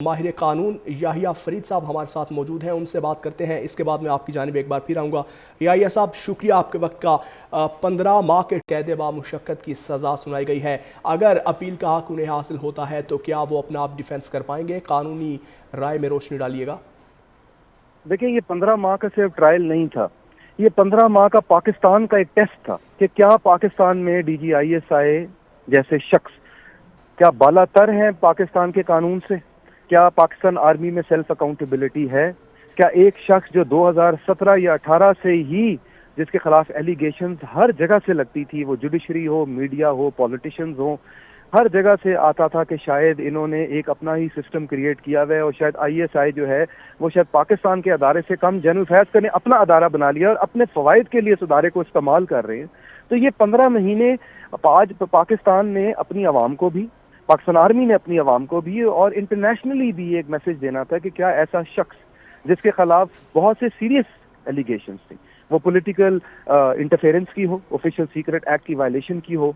ماہر قانون یحییٰ فرید صاحب ہمارے ساتھ موجود ہیں، ان سے بات کرتے ہیں۔ اس کے بعد میں آپ کی جانب ایک بار پھر آؤں گا۔ یحییٰ صاحب، شکریہ آپ کے وقت کا۔ 15 ماہ کے قید بامشقت کی سزا سنائی گئی ہے۔ اگر اپیل کا حق انہیں حاصل ہوتا ہے تو کیا وہ اپنا آپ ڈیفینس کر پائیں گے؟ قانونی رائے میں روشنی ڈالیے گا۔ دیکھیں، یہ 15 ماہ کا صرف ٹرائل نہیں تھا، یہ 15 ماہ کا پاکستان کا ایک ٹیسٹ تھا کہ کیا پاکستان میں ڈی جی آئی ایس آئی جیسے شخص کیا بالا تر ہیں پاکستان کے قانون سے؟ کیا پاکستان آرمی میں سیلف اکاؤنٹیبلٹی ہے؟ کیا ایک شخص جو 2017 یا 18 سے ہی جس کے خلاف ایلیگیشنز ہر جگہ سے لگتی تھی، وہ جوڈیشری ہو، میڈیا ہو، پولیٹیشینز ہوں، ہر جگہ سے آتا تھا کہ شاید انہوں نے ایک اپنا ہی سسٹم کریٹ کیا ہوا ہے اور شاید آئی ایس آئی جو ہے وہ شاید پاکستان کے ادارے سے کم، جنرل فیض نے اپنا ادارہ بنا لیا اور اپنے فوائد کے لیے اس ادارے کو استعمال کر رہے ہیں۔ تو یہ 15 مہینے آج پاکستان نے اپنی عوام کو بھی، پاکستان آرمی نے اپنی عوام کو بھی اور انٹرنیشنلی بھی ایک میسج دینا تھا کہ کیا ایسا شخص جس کے خلاف بہت سے سیریس ایلیگیشنز تھے، وہ پولیٹیکل انٹرفیرنس کی ہو، آفیشیل سیکرٹ ایکٹ کی وائلیشن کی ہو،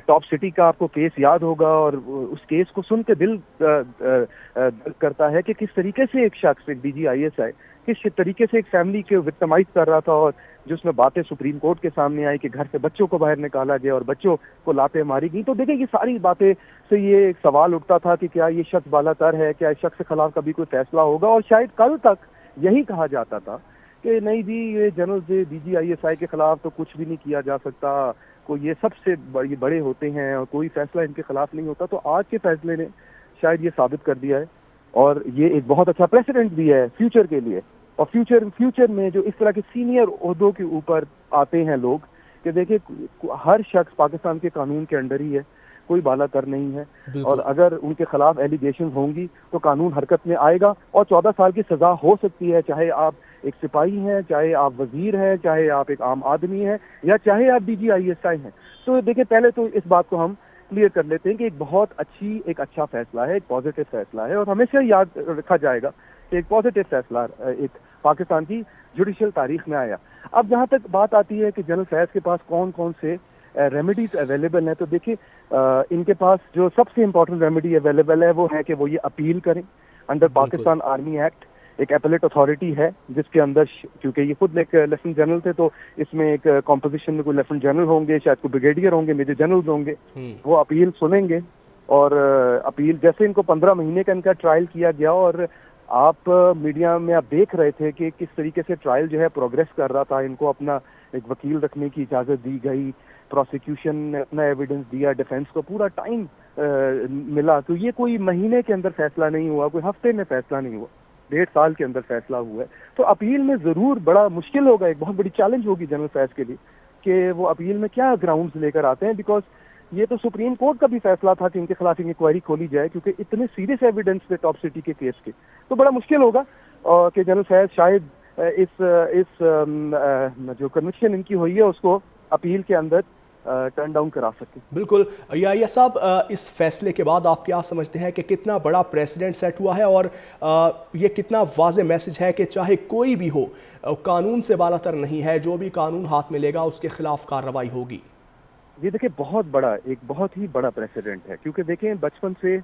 ٹاپ سٹی کا آپ کو کیس یاد ہوگا اور اس کیس کو سن کے دل درد کرتا ہے کہ کس طریقے سے ایک شخص، ایک ڈی جی آئی ایس آئی کس طریقے سے ایک فیملی کے وکٹمائز کر رہا تھا اور جس میں باتیں سپریم کورٹ کے سامنے آئی کہ گھر سے بچوں کو باہر نکالا گیا اور بچوں کو لاتیں ماری گئی۔ تو دیکھیں، یہ ساری باتیں سے یہ ایک سوال اٹھتا تھا کہ کیا یہ شخص بالا تر ہے، کیا اس شخص کے خلاف کبھی کوئی فیصلہ ہوگا، اور شاید کل تک یہی کہا جاتا تھا کہ نہیں جی، یہ general D G I S I کے خلاف تو کچھ بھی نہیں کیا جا سکتا، کوئی یہ سب سے بڑے ہوتے ہیں اور کوئی فیصلہ ان کے خلاف نہیں ہوتا۔ تو آج کے فیصلے نے شاید یہ ثابت کر دیا ہے اور یہ ایک بہت اچھا پریسیڈنٹ بھی ہے فیوچر کے لیے، اور فیوچر میں جو اس طرح کے سینئر عہدوں کے اوپر آتے ہیں لوگ کہ دیکھیں ہر شخص پاکستان کے قانون کے انڈر ہی ہے، کوئی بالا تر نہیں ہے، اور اگر ان کے خلاف ایلیگیشن ہوں گی تو قانون حرکت میں آئے گا اور 14 سال کی سزا ہو سکتی ہے، چاہے آپ ایک سپاہی ہیں، چاہے آپ وزیر ہیں، چاہے آپ ایک عام آدمی ہیں، یا چاہے آپ ڈی جی آئی ایس آئی ہیں۔ تو دیکھیں، پہلے تو اس بات کو ہم کلیئر کر لیتے ہیں کہ ایک اچھا فیصلہ ہے، ایک پازیٹیو فیصلہ ہے، اور ہمیشہ یاد رکھا جائے گا کہ ایک پازیٹیو فیصلہ ایک پاکستان کی جوڈیشل تاریخ میں آیا۔ اب جہاں تک بات آتی ہے کہ جنرل فیض کے پاس کون کون سے ریمیڈیز اویلیبل ہیں، تو دیکھیں ان کے پاس جو سب سے امپورٹنٹ ریمیڈی اویلیبل ہے وہ ہے کہ وہ یہ اپیل کریں انڈر پاکستان آرمی ایکٹ۔ ایک اپیلیٹ اتھارٹی ہے جس کے اندر، کیونکہ یہ خود ایک لیفٹنٹ جنرل تھے تو اس میں ایک کمپوزیشن میں کوئی لیفٹنٹ جنرل ہوں گے، شاید کوئی بریگیڈیئر ہوں گے، میجر جنرل ہوں گے، وہ اپیل سنیں گے۔ اور اپیل جیسے ان کو 15 مہینے کا ان کا ٹرائل کیا گیا، اور آپ میڈیا میں آپ دیکھ رہے تھے کہ کس طریقے سے ٹرائل جو ہے پروگریس کر رہا تھا، ان کو اپنا ایک وکیل رکھنے کی اجازت دی گئی، پروسیکیوشن نے اپنا ایویڈنس دیا، ڈیفینس کو پورا ٹائم ملا۔ تو یہ کوئی مہینے کے اندر فیصلہ نہیں ہوا، کوئی ہفتے میں فیصلہ نہیں ہوا، 1.5 سال کے اندر فیصلہ ہوا ہے۔ تو اپیل میں ضرور بڑا مشکل ہوگا، ایک بہت بڑی چیلنج ہوگی جنرل فیض کے لیے کہ وہ اپیل میں کیا گراؤنڈز لے کر آتے ہیں، بیکاز یہ تو سپریم کورٹ کا بھی فیصلہ تھا کہ ان کے خلاف انکوائری کھولی جائے، کیونکہ اتنے سیریس ایویڈنس تھے ٹاپ سٹی کے کیس کے۔ تو بڑا مشکل ہوگا کہ جنرل فیض شاید اس جو کنوکشن ان کی ہوئی ہے اس کو اپیل کے اندر ٹرن ڈاؤن کرا سکے۔ بالکل۔ یحییٰ صاحب، اس فیصلے کے بعد آپ کیا سمجھتے ہیں کہ کتنا بڑا پریسیڈنٹ سیٹ ہوا ہے، اور یہ کتنا واضح میسج ہے کہ چاہے کوئی بھی ہو، قانون سے بالا تر نہیں ہے، جو بھی قانون ہاتھ میں لے گا اس کے خلاف کارروائی ہوگی؟ یہ دیکھیں ایک بہت ہی بڑا پریسیڈنٹ ہے، کیونکہ دیکھیں بچپن سے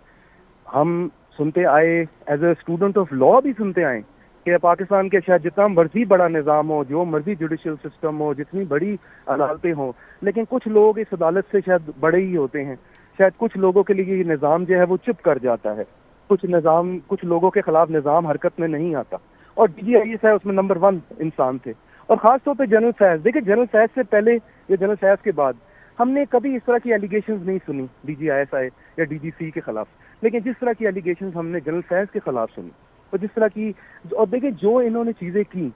ہم سنتے آئے، as a student of law بھی سنتے آئے کہ پاکستان کے شاید جتنا مرضی بڑا نظام ہو، جو مرضی جوڈیشل سسٹم ہو، جتنی بڑی عدالتیں ہوں، لیکن کچھ لوگ اس عدالت سے شاید بڑے ہی ہوتے ہیں، شاید کچھ لوگوں کے لیے یہ نظام جو ہے وہ چپ کر جاتا ہے، کچھ لوگوں کے خلاف نظام حرکت میں نہیں آتا، اور ڈی جی آئی ایس آئی اس میں نمبر 1 انسان تھے۔ اور خاص طور پہ جنرل فیض، دیکھیں جنرل فیض سے پہلے یا جنرل فیض کے بعد ہم نے کبھی اس طرح کی ایلیگیشنز نہیں سنی ڈی جی آئی ایس آئی یا ڈی جی سی کے خلاف، لیکن جس طرح کی ایلیگیشنز ہم نے جنرل فیض کے خلاف سنی، اور جس طرح کی، اور دیکھیں جو انہوں نے چیزیں کی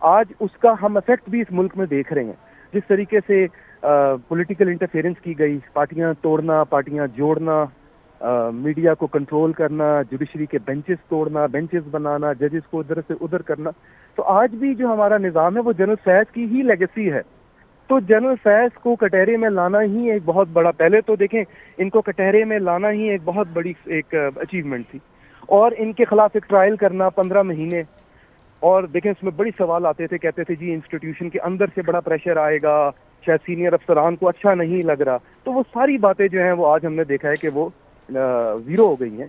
آج اس کا ہم افیکٹ بھی اس ملک میں دیکھ رہے ہیں، جس طریقے سے پولیٹیکل انٹرفیرنس کی گئی، پارٹیاں توڑنا، پارٹیاں جوڑنا، میڈیا کو کنٹرول کرنا، جوڈیشری کے بینچز توڑنا، بینچز بنانا، ججز کو ادھر سے ادھر کرنا۔ تو آج بھی جو ہمارا نظام ہے وہ جنرل فیض کی ہی لیگیسی ہے۔ تو جنرل فیض کو کٹہرے میں لانا ہی ایک بہت بڑا، پہلے تو دیکھیں ان کو کٹہرے میں لانا ہی ایک بہت بڑی ایک اچیومنٹ تھی، اور ان کے خلاف ایک ٹرائل کرنا 15 مہینے، اور دیکھیں اس میں بڑی سوال آتے تھے، کہتے تھے جی انسٹیٹیوشن کے اندر سے بڑا پریشر آئے گا، شاید سینئر افسران کو اچھا نہیں لگ رہا۔ تو وہ ساری باتیں جو ہیں وہ آج ہم نے دیکھا ہے کہ وہ زیرو ہو گئی ہیں،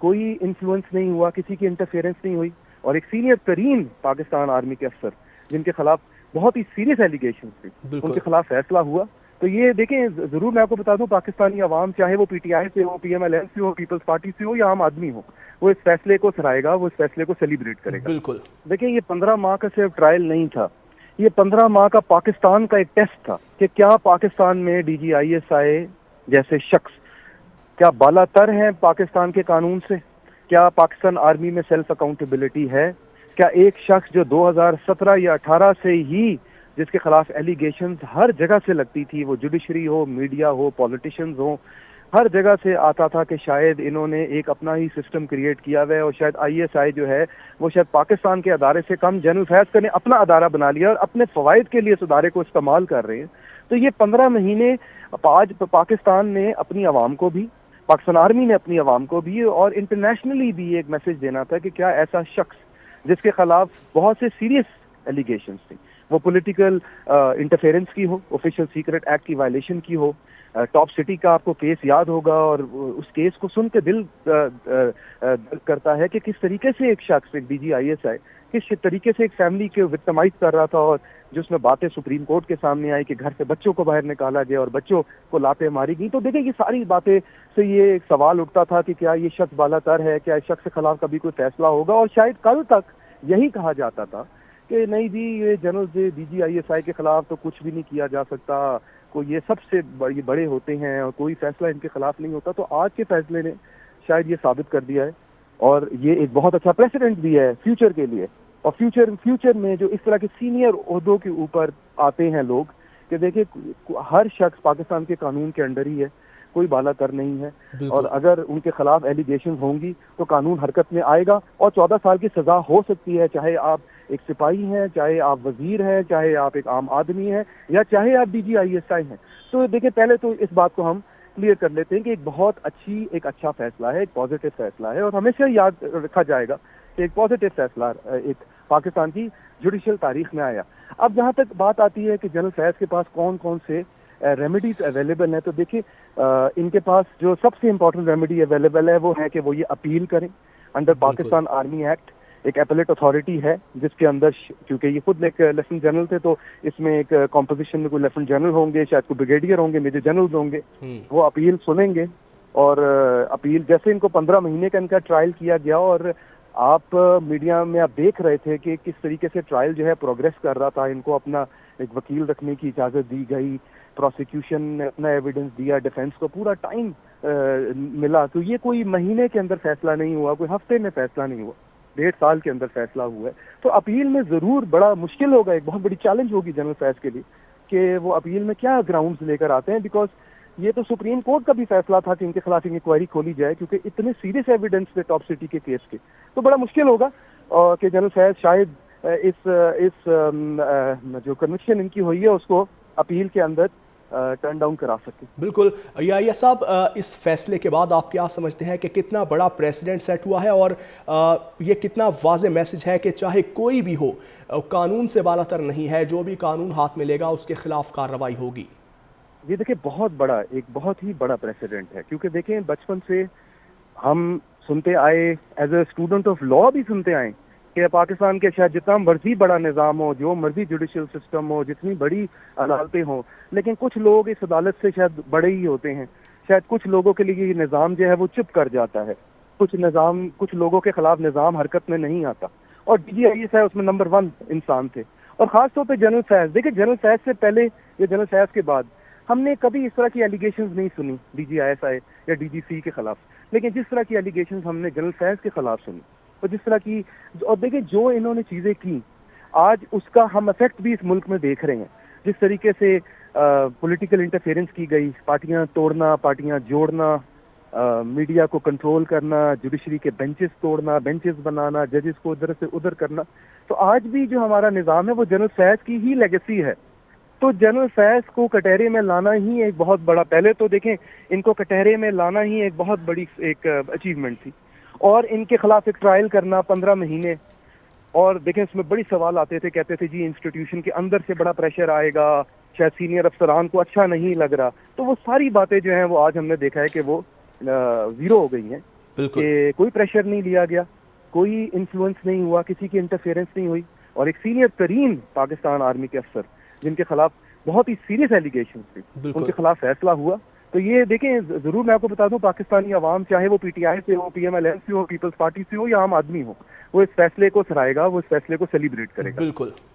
کوئی انفلوئنس نہیں ہوا, کسی کی انٹرفیئرنس نہیں ہوئی, اور ایک سینئر ترین پاکستان آرمی کے افسر جن کے خلاف بہت ہی سیریس ایلیگیشنز تھے ان کے خلاف فیصلہ ہوا. تو یہ دیکھیں ضرور میں آپ کو بتا دوں, پاکستانی عوام چاہے وہ پی ٹی آئی سے ہو, پی ایم ایل این سے ہو, پیپلز پارٹی سے ہو یا عام آدمی ہو, وہ اس فیصلے کو سرائے گا, وہ اس فیصلے کو سیلیبریٹ کرے گا. بالکل. دیکھیں یہ 15 ماہ کا صرف ٹرائل نہیں تھا, یہ 15 ماہ کا پاکستان کا ایک ٹیسٹ تھا کہ کیا پاکستان میں ڈی جی آئی ایس آئی جیسے شخص کیا بالا تر ہیں پاکستان کے قانون سے, کیا پاکستان آرمی میں سیلف اکاؤنٹیبلٹی ہے, کیا ایک شخص جو 2017 یا 18 سے ہی جس کے خلاف ایلیگیشنز ہر جگہ سے لگتی تھی, وہ جوڈیشری ہو, میڈیا ہو, پولیٹیشینز ہوں, ہر جگہ سے آتا تھا کہ شاید انہوں نے ایک اپنا ہی سسٹم کریٹ کیا ہوا ہے اور شاید آئی ایس آئی جو ہے وہ شاید پاکستان کے ادارے سے کم, جنرل فیض نے اپنا ادارہ بنا لیا اور اپنے فوائد کے لیے اس ادارے کو استعمال کر رہے ہیں. تو یہ 15 مہینے آج پاکستان نے اپنی عوام کو بھی, پاکستان آرمی نے اپنی عوام کو بھی اور انٹرنیشنلی بھی ایک میسج دینا تھا کہ کیا ایسا شخص جس کے خلاف بہت سے سیریس ایلیگیشنز تھے, وہ پولیٹیکل انٹرفیئرنس کی ہو, آفیشیل سیکرٹ ایکٹ کی وائلیشن کی ہو, ٹاپ سٹی کا آپ کو کیس یاد ہوگا اور اس کیس کو سن کے دل کرتا ہے کہ کس طریقے سے ایک شخص, ایک ڈی جی آئی ایس آئی کس طریقے سے ایک فیملی کے وکٹمائز کر رہا تھا, اور جس میں باتیں سپریم کورٹ کے سامنے آئی کہ گھر سے بچوں کو باہر نکالا گیا اور بچوں کو لاتیں ماری گئی. تو دیکھیں یہ ساری باتیں سے یہ ایک سوال اٹھتا تھا کہ کیا یہ شخص بالا تر ہے, کیا اس شخص کے خلاف کبھی کوئی فیصلہ ہوگا, اور شاید کل تک یہی کہا جاتا تھا کہ نہیں جی یہ general D G I S I کے خلاف تو کچھ بھی نہیں کیا جا سکتا, کوئی یہ سب سے بڑے ہوتے ہیں اور کوئی فیصلہ ان کے خلاف نہیں ہوتا. تو آج کے فیصلے نے شاید یہ ثابت کر دیا ہے, اور یہ ایک بہت اچھا پریسیڈنٹ بھی ہے فیوچر کے لیے, اور فیوچر میں جو اس طرح کے سینئر عہدوں کے اوپر آتے ہیں لوگ کہ دیکھیں ہر شخص پاکستان کے قانون کے انڈر ہی ہے, کوئی بالا تر نہیں ہے, اور اگر ان کے خلاف ایلیگیشن ہوں گی تو قانون حرکت میں آئے گا اور 14 سال کی سزا ہو سکتی ہے, چاہے آپ ایک سپاہی ہیں, چاہے آپ وزیر ہیں, چاہے آپ ایک عام آدمی ہیں, یا چاہے آپ ڈی جی آئی ایس آئی ہیں. تو دیکھیں پہلے تو اس بات کو ہم کلیئر کر لیتے ہیں کہ ایک اچھا فیصلہ ہے, ایک پازیٹیو فیصلہ ہے, اور ہمیشہ یاد رکھا جائے گا کہ ایک پازیٹیو فیصلہ ایک پاکستان کی جوڈیشل تاریخ میں آیا. اب جہاں تک بات آتی ہے کہ جنرل فیض کے پاس کون کون سے ریمیڈیز اویلیبل ہیں, تو دیکھیے ان کے پاس جو سب سے امپورٹنٹ ریمیڈی اویلیبل ہے وہ ہے کہ وہ یہ اپیل کریں انڈر پاکستان آرمی ایکٹ. ایک اپیلیٹ اتھارٹی ہے جس کے اندر, کیونکہ یہ خود ایک لیفٹنٹ جنرل تھے تو اس میں ایک کمپوزیشن میں کوئی لیفٹنٹ جنرل ہوں گے, شاید کوئی بریگیڈیئر ہوں گے, میجر جنرل ہوں گے, وہ اپیل سنیں گے. اور اپیل جیسے ان کو 15 مہینے کا ان کا ٹرائل کیا گیا, اور آپ میڈیا میں آپ دیکھ رہے تھے کہ کس طریقے سے ٹرائل جو ہے پروگریس کر رہا تھا. ان کو اپنا ایک وکیل رکھنے کی اجازت دی گئی, پروسیکیوشن نے اپنا ایویڈنس دیا, ڈیفینس کو پورا ٹائم ملا. تو یہ کوئی مہینے کے اندر فیصلہ نہیں ہوا, کوئی ہفتے میں فیصلہ نہیں ہوا, 1.5 سال کے اندر فیصلہ ہوا ہے. تو اپیل میں ضرور بڑا مشکل ہوگا, ایک بہت بڑی چیلنج ہوگی جنرل فیض کے لیے کہ وہ اپیل میں کیا گراؤنڈز لے کر آتے ہیں, بیکاز یہ تو سپریم کورٹ کا بھی فیصلہ تھا کہ ان کے خلاف انکوائری کھولی جائے کیونکہ اتنے سیریس ایویڈنس تھے ٹاپ سٹی کے کیس کے. تو بڑا مشکل ہوگا کہ جنرل فیض شاید اس جو کنوکشن ان کی ہوئی ہے اس کو اپیل کے اندر ٹرن ڈاؤن کرا سکے. بالکل. یا صاحب اس فیصلے کے بعد آپ کیا سمجھتے ہیں کہ کتنا بڑا پریسیڈنٹ سیٹ ہوا ہے, اور یہ کتنا واضح میسج ہے کہ چاہے کوئی بھی ہو قانون سے بالا تر نہیں ہے, جو بھی قانون ہاتھ میں لے گا اس کے خلاف کارروائی ہوگی. یہ دیکھیں بہت بڑا, ایک بہت ہی بڑا پریسیڈنٹ ہے, کیونکہ دیکھیں بچپن سے ہم سنتے آئے, as a student of law بھی سنتے آئے کہ پاکستان کے شاید جتنا مرضی بڑا نظام ہو, جو مرضی جوڈیشل سسٹم ہو, جتنی بڑی عدالتیں ہوں, لیکن کچھ لوگ اس عدالت سے شاید بڑے ہی ہوتے ہیں. شاید کچھ لوگوں کے لیے یہ نظام جو ہے وہ چپ کر جاتا ہے, کچھ لوگوں کے خلاف نظام حرکت میں نہیں آتا, اور ڈی جی آئی ایس آئی اس میں نمبر 1 انسان تھے. اور خاص طور پہ جنرل فیض, دیکھیں جنرل فیض سے پہلے یا جنرل فیض کے بعد ہم نے کبھی اس طرح کی ایلیگیشنز نہیں سنی ڈی جی آئی ایس آئی یا ڈی جی سی کے خلاف, لیکن جس طرح کی ایلیگیشنز ہم نے جنرل فیض کے خلاف سنی, اور جس طرح کی, اور دیکھیں جو انہوں نے چیزیں کی آج اس کا ہم افیکٹ بھی اس ملک میں دیکھ رہے ہیں. جس طریقے سے پولیٹیکل انٹرفیئرنس کی گئی, پارٹیاں توڑنا, پارٹیاں جوڑنا, میڈیا کو کنٹرول کرنا, جوڈیشری کے بینچز توڑنا, بینچز بنانا, ججز کو ادھر سے ادھر کرنا. تو آج بھی جو ہمارا نظام ہے وہ جنرل فیض کی ہی لیگیسی ہے. تو جنرل فیض کو کٹہرے میں لانا ہی ایک بہت بڑا, پہلے تو دیکھیں ان کو کٹہرے میں لانا ہی ایک بہت بڑی ایک اچیومنٹ تھی, اور ان کے خلاف ایک ٹرائل کرنا 15 مہینے. اور دیکھیں اس میں بڑی سوال آتے تھے, کہتے تھے جی انسٹیٹیوشن کے اندر سے بڑا پریشر آئے گا, شاید سینئر افسران کو اچھا نہیں لگ رہا. تو وہ ساری باتیں جو ہیں وہ آج ہم نے دیکھا ہے کہ وہ زیرو ہو گئی ہیں بالکل کہ کوئی پریشر نہیں لیا گیا, کوئی انفلوئنس نہیں ہوا, کسی کی انٹرفیئرنس نہیں ہوئی, اور ایک سینئر ترین پاکستان آرمی کے افسر جن کے خلاف بہت ہی سیریس ایلیگیشنز تھے, ان کے خلاف فیصلہ ہوا. تو یہ دیکھیں ضرور میں آپ کو بتا دوں, پاکستانی عوام چاہے وہ پی ٹی آئی سے ہو, پی ایم ایل این سے ہو, پیپلز پارٹی سے ہو یا عام آدمی ہو, وہ اس فیصلے کو سرائے گا, وہ اس فیصلے کو سیلیبریٹ کرے گا. بالکل